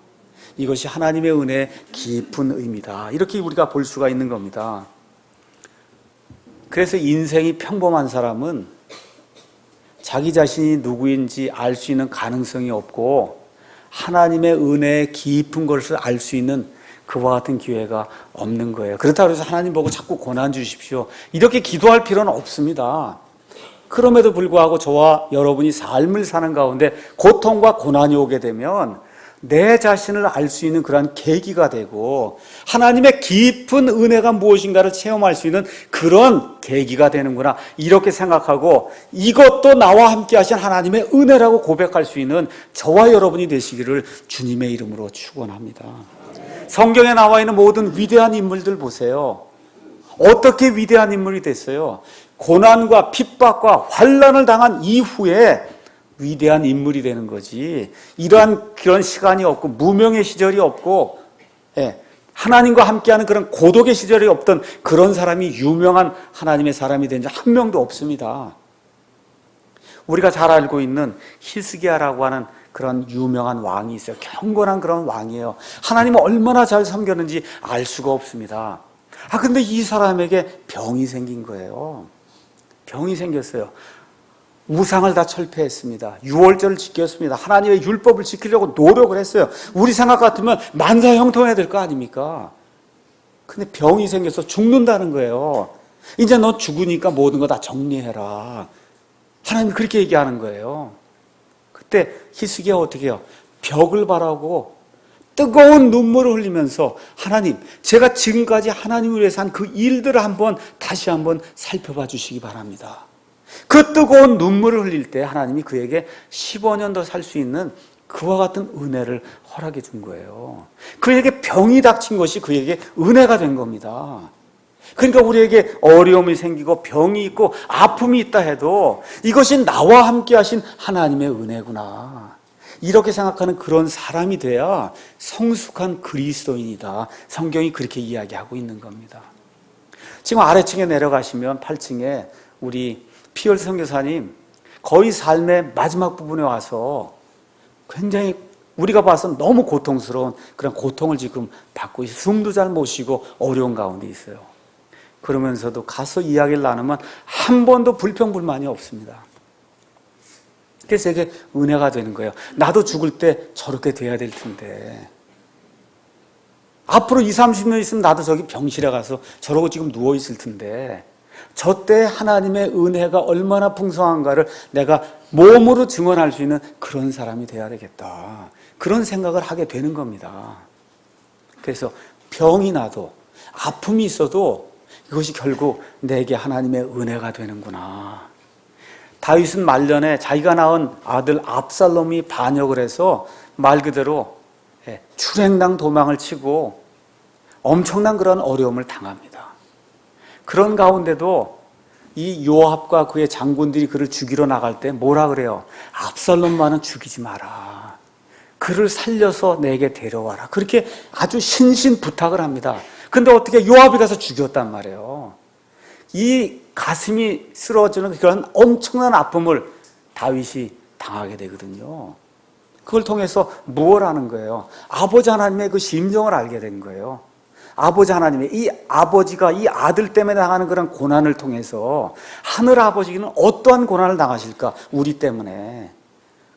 이것이 하나님의 은혜의 깊은 의미다. 이렇게 우리가 볼 수가 있는 겁니다. 그래서 인생이 평범한 사람은 자기 자신이 누구인지 알 수 있는 가능성이 없고 하나님의 은혜의 깊은 것을 알 수 있는 그와 같은 기회가 없는 거예요. 그렇다고 해서 하나님 보고 자꾸 고난 주십시오, 이렇게 기도할 필요는 없습니다. 그럼에도 불구하고 저와 여러분이 삶을 사는 가운데 고통과 고난이 오게 되면 내 자신을 알 수 있는 그러한 계기가 되고 하나님의 깊은 은혜가 무엇인가를 체험할 수 있는 그런 계기가 되는구나, 이렇게 생각하고 이것도 나와 함께 하신 하나님의 은혜라고 고백할 수 있는 저와 여러분이 되시기를 주님의 이름으로 축원합니다. 성경에 나와 있는 모든 위대한 인물들 보세요. 어떻게 위대한 인물이 됐어요? 고난과 핍박과 환난을 당한 이후에 위대한 인물이 되는 거지, 이러한 그런 시간이 없고 무명의 시절이 없고 하나님과 함께하는 그런 고독의 시절이 없던 그런 사람이 유명한 하나님의 사람이 된 자 한 명도 없습니다. 우리가 잘 알고 있는 히스기야라고 하는 그런 유명한 왕이 있어요. 경건한 그런 왕이에요. 하나님을 얼마나 잘 섬겼는지 알 수가 없습니다. 근데 이 사람에게 병이 생긴 거예요. 병이 생겼어요. 우상을 다 철폐했습니다. 유월절을 지켰습니다. 하나님의 율법을 지키려고 노력을 했어요. 우리 생각 같으면 만사형통해야 될 거 아닙니까? 근데 병이 생겨서 죽는다는 거예요. 이제 너 죽으니까 모든 거 다 정리해라. 하나님 그렇게 얘기하는 거예요. 그때 히스기야가 어떻게 해요? 벽을 바라고 뜨거운 눈물을 흘리면서 하나님, 제가 지금까지 하나님을 위해서 한 그 일들을 다시 한번 살펴봐 주시기 바랍니다. 그 뜨거운 눈물을 흘릴 때 하나님이 그에게 15년 더 살 수 있는 그와 같은 은혜를 허락해 준 거예요. 그에게 병이 닥친 것이 그에게 은혜가 된 겁니다. 그러니까 우리에게 어려움이 생기고 병이 있고 아픔이 있다 해도 이것이 나와 함께 하신 하나님의 은혜구나, 이렇게 생각하는 그런 사람이 돼야 성숙한 그리스도인이다. 성경이 그렇게 이야기하고 있는 겁니다. 지금 아래층에 내려가시면 8층에 우리 피얼 선교사님 거의 삶의 마지막 부분에 와서 굉장히 우리가 봐서 너무 고통스러운 그런 고통을 지금 받고 있어요. 숨도 잘 못 쉬고 어려운 가운데 있어요. 그러면서도 가서 이야기를 나누면 한 번도 불평불만이 없습니다. 그래서 이게 은혜가 되는 거예요. 나도 죽을 때 저렇게 돼야 될 텐데, 앞으로 20, 30년 있으면 나도 저기 병실에 가서 저러고 지금 누워있을 텐데, 저 때 하나님의 은혜가 얼마나 풍성한가를 내가 몸으로 증언할 수 있는 그런 사람이 돼야 되겠다, 그런 생각을 하게 되는 겁니다. 그래서 병이 나도 아픔이 있어도 이것이 결국 내게 하나님의 은혜가 되는구나. 다윗은 말년에 자기가 낳은 아들 압살롬이 반역을 해서 말 그대로 출행당 도망을 치고 엄청난 그런 어려움을 당합니다. 그런 가운데도 이 요압과 그의 장군들이 그를 죽이러 나갈 때 뭐라 그래요? 압살롬만은 죽이지 마라. 그를 살려서 내게 데려와라. 그렇게 아주 신신 부탁을 합니다. 근데 어떻게 요압이 가서 죽였단 말이에요. 이 가슴이 쓰러지는 그런 엄청난 아픔을 다윗이 당하게 되거든요. 그걸 통해서 무엇을 하는 거예요? 아버지 하나님의 그 심정을 알게 된 거예요. 아버지 하나님의 이 아버지가 이 아들 때문에 당하는 그런 고난을 통해서 하늘 아버지는 어떠한 고난을 당하실까? 우리 때문에.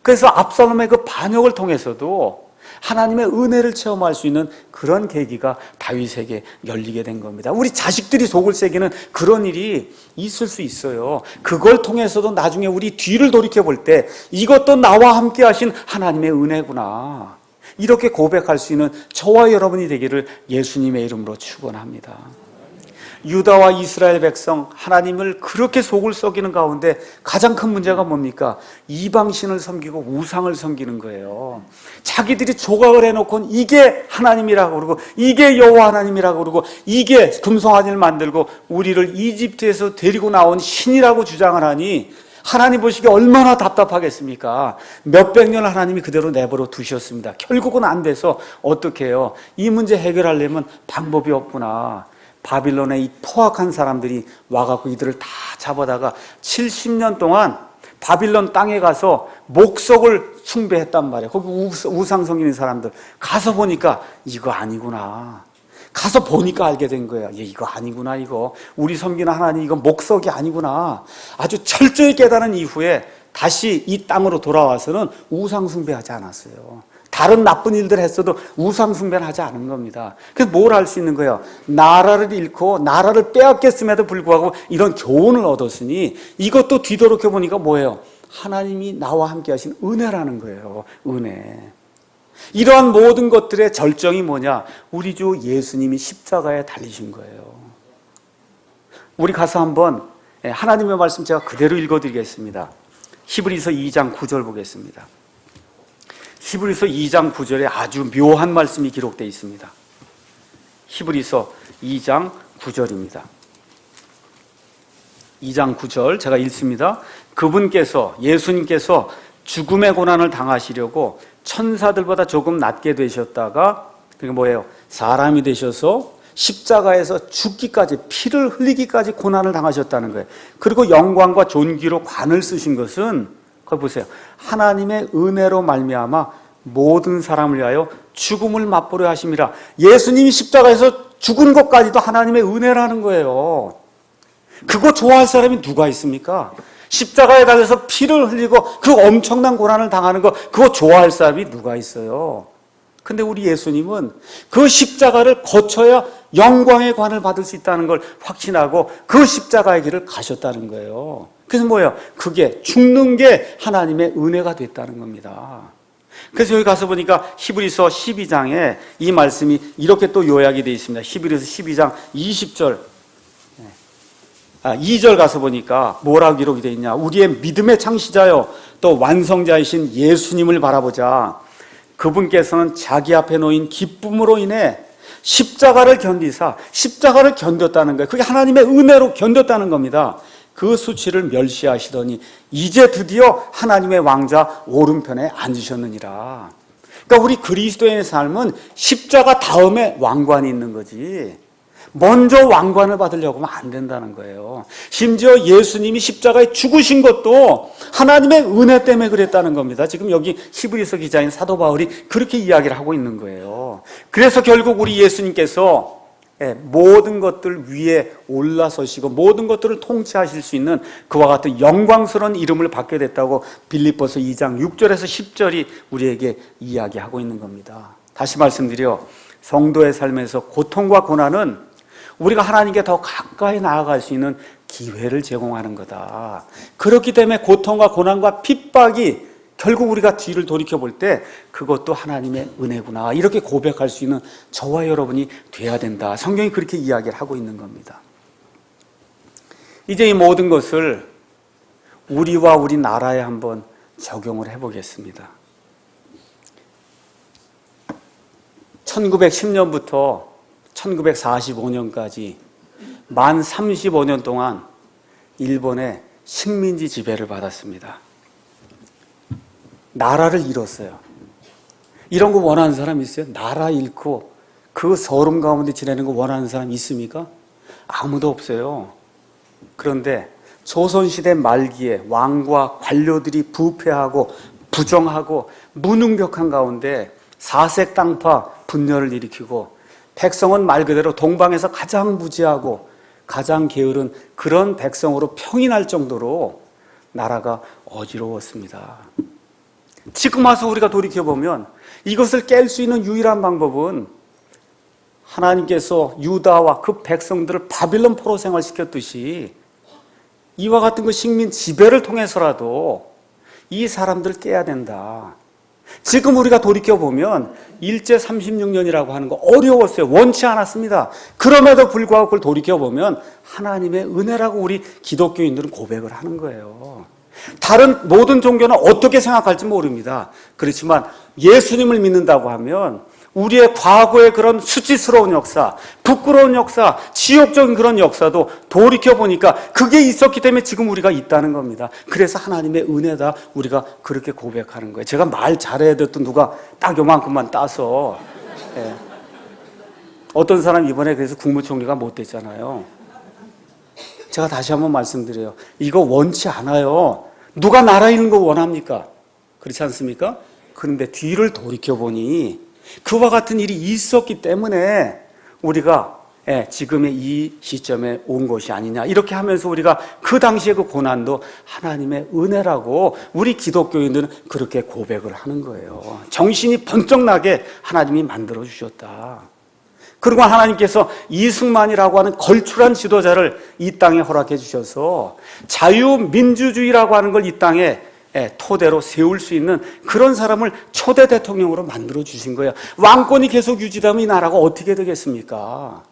그래서 압살롬의 그 반역을 통해서도 하나님의 은혜를 체험할 수 있는 그런 계기가 다윗에게 열리게 된 겁니다. 우리 자식들이 속을 새기는 그런 일이 있을 수 있어요. 그걸 통해서도 나중에 우리 뒤를 돌이켜 볼 때 이것도 나와 함께 하신 하나님의 은혜구나, 이렇게 고백할 수 있는 저와 여러분이 되기를 예수님의 이름으로 축원합니다. 유다와 이스라엘 백성, 하나님을 그렇게 속을 썩이는 가운데 가장 큰 문제가 뭡니까? 이방신을 섬기고 우상을 섬기는 거예요. 자기들이 조각을 해놓고 이게 하나님이라고 그러고 이게 여호와 하나님이라고 그러고 이게 금송아지를 만들고 우리를 이집트에서 데리고 나온 신이라고 주장을 하니 하나님 보시기에 얼마나 답답하겠습니까? 몇백 년 하나님이 그대로 내버려 두셨습니다. 결국은 안 돼서 어떻게 해요? 이 문제 해결하려면 방법이 없구나. 바빌론의 이 포악한 사람들이 와갖고 이들을 다 잡아다가 70년 동안 바빌론 땅에 가서 목석을 숭배했단 말이에요. 거기 우상 섬기는 사람들 가서 보니까 이거 아니구나. 가서 보니까 알게 된 거예요. 이거 아니구나. 이거 우리 섬기는 하나님 이거 목석이 아니구나. 아주 철저히 깨달은 이후에 다시 이 땅으로 돌아와서는 우상 숭배하지 않았어요. 다른 나쁜 일들 했어도 우상 숭배는 하지 않은 겁니다. 그래서 뭘 할 수 있는 거예요? 나라를 잃고 나라를 빼앗겼음에도 불구하고 이런 교훈을 얻었으니 이것도 뒤돌아켜 보니까 뭐예요? 하나님이 나와 함께 하신 은혜라는 거예요. 은혜. 이러한 모든 것들의 절정이 뭐냐? 우리 주 예수님이 십자가에 달리신 거예요. 우리 가서 한번 하나님의 말씀 제가 그대로 읽어드리겠습니다. 히브리서 2장 9절 보겠습니다. 히브리서 2장 9절에 아주 묘한 말씀이 기록되어 있습니다. 히브리서 2장 9절입니다. 2장 9절 제가 읽습니다. 그분께서, 예수님께서 죽음의 고난을 당하시려고 천사들보다 조금 낮게 되셨다가, 그게 뭐예요? 사람이 되셔서 십자가에서 죽기까지, 피를 흘리기까지 고난을 당하셨다는 거예요. 그리고 영광과 존귀로 관을 쓰신 것은, 거기 보세요. 하나님의 은혜로 말미암아 모든 사람을 위하여 죽음을 맛보려 하심이라. 예수님이 십자가에서 죽은 것까지도 하나님의 은혜라는 거예요. 그거 좋아할 사람이 누가 있습니까? 십자가에 달려서 피를 흘리고 그 엄청난 고난을 당하는 거, 그거 좋아할 사람이 누가 있어요? 근데 우리 예수님은 그 십자가를 거쳐야 영광의 관을 받을 수 있다는 걸 확신하고 그 십자가의 길을 가셨다는 거예요. 그래서 뭐예요? 그게 죽는 게 하나님의 은혜가 됐다는 겁니다. 그래서 여기 가서 보니까 히브리서 12장에 이 말씀이 이렇게 또 요약이 되어 있습니다. 히브리서 12장 20절. 2절 가서 보니까 뭐라고 기록이 되어 있냐. 우리의 믿음의 창시자요 또 완성자이신 예수님을 바라보자. 그분께서는 자기 앞에 놓인 기쁨으로 인해 십자가를 견디사 십자가를 견뎠다는 거예요. 그게 하나님의 은혜로 견뎠다는 겁니다. 그 수치를 멸시하시더니 이제 드디어 하나님의 왕자 오른편에 앉으셨느니라. 그러니까 우리 그리스도인의 삶은 십자가 다음에 왕관이 있는 거지, 먼저 왕관을 받으려고 하면 안 된다는 거예요. 심지어 예수님이 십자가에 죽으신 것도 하나님의 은혜 때문에 그랬다는 겁니다. 지금 여기 히브리서 기자인 사도 바울이 그렇게 이야기를 하고 있는 거예요. 그래서 결국 우리 예수님께서 모든 것들 위에 올라서시고 모든 것들을 통치하실 수 있는 그와 같은 영광스러운 이름을 받게 됐다고 빌립보서 2장 6절에서 10절이 우리에게 이야기하고 있는 겁니다. 다시 말씀드려, 성도의 삶에서 고통과 고난은 우리가 하나님께 더 가까이 나아갈 수 있는 기회를 제공하는 거다. 그렇기 때문에 고통과 고난과 핍박이 결국 우리가 뒤를 돌이켜볼 때 그것도 하나님의 은혜구나, 이렇게 고백할 수 있는 저와 여러분이 돼야 된다. 성경이 그렇게 이야기를 하고 있는 겁니다. 이제 이 모든 것을 우리와 우리 나라에 한번 적용을 해보겠습니다. 1910년부터 1945년까지 만 35년 동안 일본의 식민지 지배를 받았습니다. 나라를 잃었어요. 이런 거 원하는 사람 있어요? 나라 잃고 그 서름 가운데 지내는 거 원하는 사람 있습니까? 아무도 없어요. 그런데 조선시대 말기에 왕과 관료들이 부패하고 부정하고 무능력한 가운데 사색당파 분열을 일으키고 백성은 말 그대로 동방에서 가장 무지하고 가장 게으른 그런 백성으로 평이 날 정도로 나라가 어지러웠습니다. 지금 와서 우리가 돌이켜보면 이것을 깰 수 있는 유일한 방법은 하나님께서 유다와 그 백성들을 바빌론 포로 생활시켰듯이 이와 같은 그 식민 지배를 통해서라도 이 사람들을 깨야 된다. 지금 우리가 돌이켜보면 일제 36년이라고 하는 거 어려웠어요. 원치 않았습니다. 그럼에도 불구하고 그걸 돌이켜보면 하나님의 은혜라고 우리 기독교인들은 고백을 하는 거예요. 다른 모든 종교는 어떻게 생각할지 모릅니다. 그렇지만 예수님을 믿는다고 하면 우리의 과거의 그런 수치스러운 역사, 부끄러운 역사, 지옥적인 그런 역사도 돌이켜보니까 그게 있었기 때문에 지금 우리가 있다는 겁니다. 그래서 하나님의 은혜다, 우리가 그렇게 고백하는 거예요. 제가 말 잘해야 됐던 누가 딱 요만큼만 따서 어떤 사람 이번에 그래서 국무총리가 못 됐잖아요. 제가 다시 한번 말씀드려요. 이거 원치 않아요. 누가 나라 잃는 거 원합니까? 그렇지 않습니까? 그런데 뒤를 돌이켜보니 그와 같은 일이 있었기 때문에 우리가 지금의 이 시점에 온 것이 아니냐, 이렇게 하면서 우리가 그 당시의 그 고난도 하나님의 은혜라고 우리 기독교인들은 그렇게 고백을 하는 거예요. 정신이 번쩍 나게 하나님이 만들어 주셨다. 그리고 하나님께서 이승만이라고 하는 걸출한 지도자를 이 땅에 허락해 주셔서 자유민주주의라고 하는 걸 이 땅에 토대로 세울 수 있는 그런 사람을 초대 대통령으로 만들어 주신 거예요. 왕권이 계속 유지되면 이 나라가 어떻게 되겠습니까?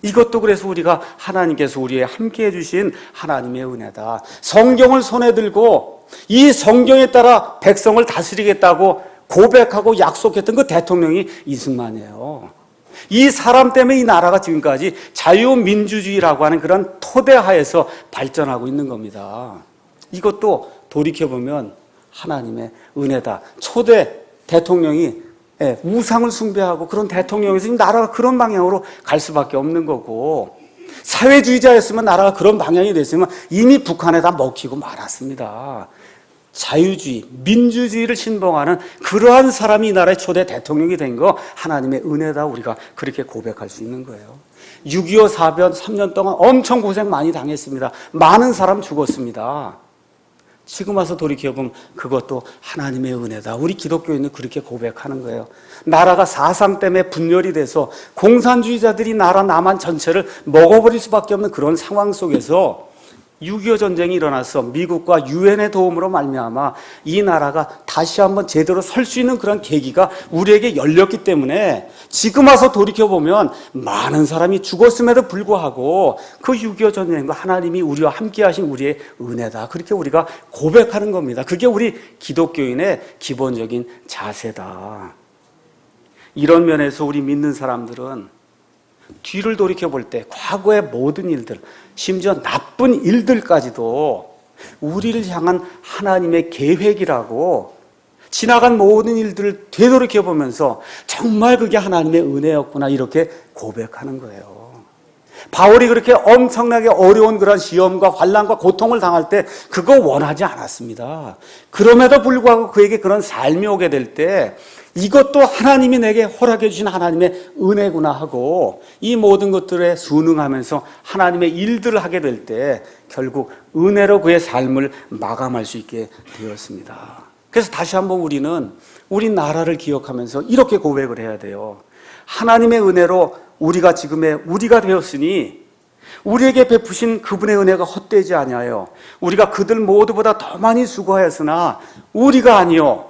이것도 그래서 우리가 하나님께서 우리에 함께 해주신 하나님의 은혜다. 성경을 손에 들고 이 성경에 따라 백성을 다스리겠다고 고백하고 약속했던 그 대통령이 이승만이에요. 이 사람 때문에 이 나라가 지금까지 자유민주주의라고 하는 그런 토대 하에서 발전하고 있는 겁니다. 이것도 돌이켜보면 하나님의 은혜다. 초대 대통령이 우상을 숭배하고 그런 대통령에서 이 나라가 그런 방향으로 갈 수밖에 없는 거고, 사회주의자였으면 나라가 그런 방향이 됐으면 이미 북한에 다 먹히고 말았습니다. 자유주의, 민주주의를 신봉하는 그러한 사람이 이 나라의 초대 대통령이 된 거 하나님의 은혜다, 우리가 그렇게 고백할 수 있는 거예요. 6.25 사변 3년 동안 엄청 고생 많이 당했습니다. 많은 사람 죽었습니다. 지금 와서 돌이켜보면 그것도 하나님의 은혜다. 우리 기독교인은 그렇게 고백하는 거예요. 나라가 사상 때문에 분열이 돼서 공산주의자들이 나라 남한 전체를 먹어버릴 수밖에 없는 그런 상황 속에서 6.25 전쟁이 일어나서 미국과 유엔의 도움으로 말미암아 이 나라가 다시 한번 제대로 설 수 있는 그런 계기가 우리에게 열렸기 때문에 지금 와서 돌이켜보면 많은 사람이 죽었음에도 불구하고 그 6.25 전쟁과 하나님이 우리와 함께 하신 우리의 은혜다. 그렇게 우리가 고백하는 겁니다. 그게 우리 기독교인의 기본적인 자세다. 이런 면에서 우리 믿는 사람들은 뒤를 돌이켜볼 때 과거의 모든 일들, 심지어 나쁜 일들까지도 우리를 향한 하나님의 계획이라고 지나간 모든 일들을 되돌이켜보면서 정말 그게 하나님의 은혜였구나 이렇게 고백하는 거예요. 바울이 그렇게 엄청나게 어려운 그런 시험과 환난과 고통을 당할 때 그거 원하지 않았습니다. 그럼에도 불구하고 그에게 그런 삶이 오게 될 때 이것도 하나님이 내게 허락해 주신 하나님의 은혜구나 하고 이 모든 것들에 순응하면서 하나님의 일들을 하게 될 때 결국 은혜로 그의 삶을 마감할 수 있게 되었습니다. 그래서 다시 한번 우리는 우리 나라를 기억하면서 이렇게 고백을 해야 돼요. 하나님의 은혜로 우리가 지금의 우리가 되었으니 우리에게 베푸신 그분의 은혜가 헛되지 아니하여 우리가 그들 모두보다 더 많이 수고하였으나 우리가 아니요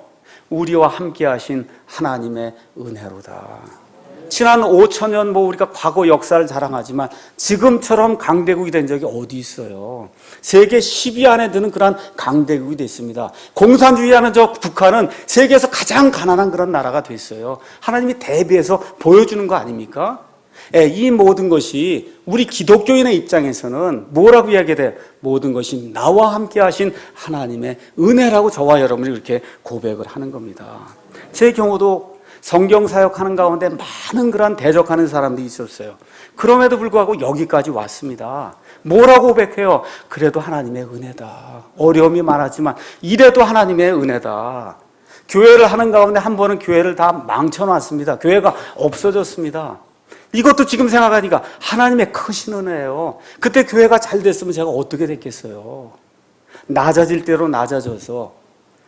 우리와 함께 하신 하나님의 은혜로다. 지난 5,000년 우리가 과거 역사를 자랑하지만 지금처럼 강대국이 된 적이 어디 있어요. 세계 10위 안에 드는 그런 강대국이 됐습니다. 공산주의하는 저 북한은 세계에서 가장 가난한 그런 나라가 됐어요. 하나님이 대비해서 보여주는 거 아닙니까? 이 모든 것이 우리 기독교인의 입장에서는 뭐라고 이야기해야 돼요? 모든 것이 나와 함께 하신 하나님의 은혜라고 저와 여러분이 그렇게 고백을 하는 겁니다. 제 경우도 성경 사역하는 가운데 많은 그런 대적하는 사람들이 있었어요. 그럼에도 불구하고 여기까지 왔습니다. 뭐라고 고백해요? 그래도 하나님의 은혜다. 어려움이 많았지만 이래도 하나님의 은혜다. 교회를 하는 가운데 한 번은 교회를 다 망쳐놨습니다. 교회가 없어졌습니다. 이것도 지금 생각하니까 하나님의 크신 은혜예요. 그때 교회가 잘 됐으면 제가 어떻게 됐겠어요. 낮아질 대로 낮아져서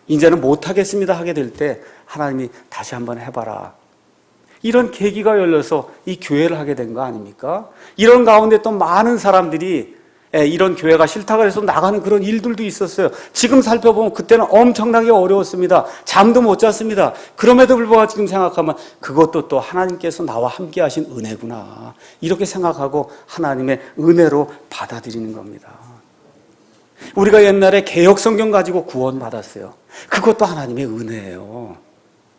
이제는 못하겠습니다 하게 될 때 하나님이 다시 한번 해봐라. 이런 계기가 열려서 이 교회를 하게 된 거 아닙니까? 이런 가운데 또 많은 사람들이 이런 교회가 싫다고 해서 나가는 그런 일들도 있었어요. 지금 살펴보면 그때는 엄청나게 어려웠습니다. 잠도 못 잤습니다. 그럼에도 불구하고 지금 생각하면 그것도 또 하나님께서 나와 함께 하신 은혜구나. 이렇게 생각하고 하나님의 은혜로 받아들이는 겁니다. 우리가 옛날에 개역성경 가지고 구원받았어요. 그것도 하나님의 은혜예요.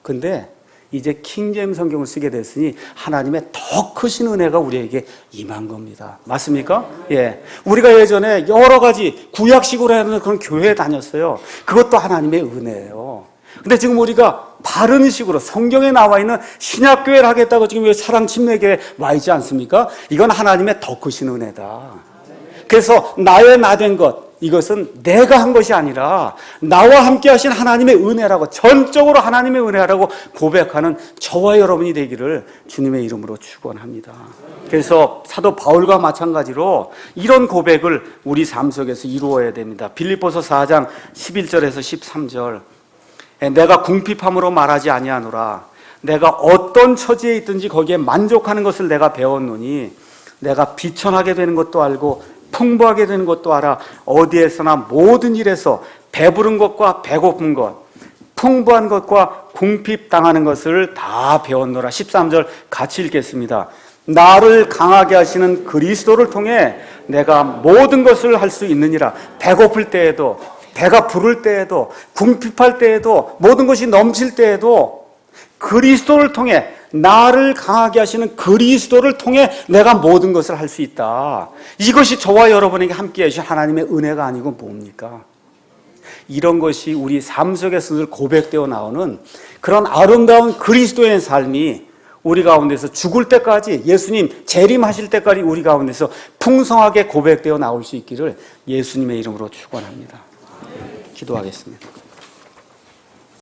근데 이제 킹제임스 성경을 쓰게 됐으니 하나님의 더 크신 은혜가 우리에게 임한 겁니다. 맞습니까? 예. 우리가 예전에 여러 가지 구약식으로 하는 그런 교회에 다녔어요. 그것도 하나님의 은혜예요. 근데 지금 우리가 바른 식으로 성경에 나와 있는 신약교회를 하겠다고 지금 왜 사랑침례교회에 와 있지 않습니까? 이건 하나님의 더 크신 은혜다. 그래서 나의 나 된 것, 이것은 내가 한 것이 아니라 나와 함께 하신 하나님의 은혜라고, 전적으로 하나님의 은혜라고 고백하는 저와 여러분이 되기를 주님의 이름으로 축원합니다. 그래서 사도 바울과 마찬가지로 이런 고백을 우리 삶 속에서 이루어야 됩니다. 빌립보서 4장 11절에서 13절, 내가 궁핍함으로 말하지 아니하노라. 내가 어떤 처지에 있든지 거기에 만족하는 것을 내가 배웠노니 내가 비천하게 되는 것도 알고 풍부하게 되는 것도 알아. 어디에서나 모든 일에서 배부른 것과 배고픈 것, 풍부한 것과 궁핍당하는 것을 다 배웠노라. 13절 같이 읽겠습니다. 나를 강하게 하시는 그리스도를 통해 내가 모든 것을 할 수 있느니라. 배고플 때에도, 배가 부를 때에도, 궁핍할 때에도, 모든 것이 넘칠 때에도 그리스도를 통해, 나를 강하게 하시는 그리스도를 통해 내가 모든 것을 할 수 있다. 이것이 저와 여러분에게 함께 해주신 하나님의 은혜가 아니고 뭡니까? 이런 것이 우리 삶 속에서 늘 고백되어 나오는 그런 아름다운 그리스도의 삶이 우리 가운데서 죽을 때까지, 예수님 재림하실 때까지 우리 가운데서 풍성하게 고백되어 나올 수 있기를 예수님의 이름으로 축원합니다. 기도하겠습니다.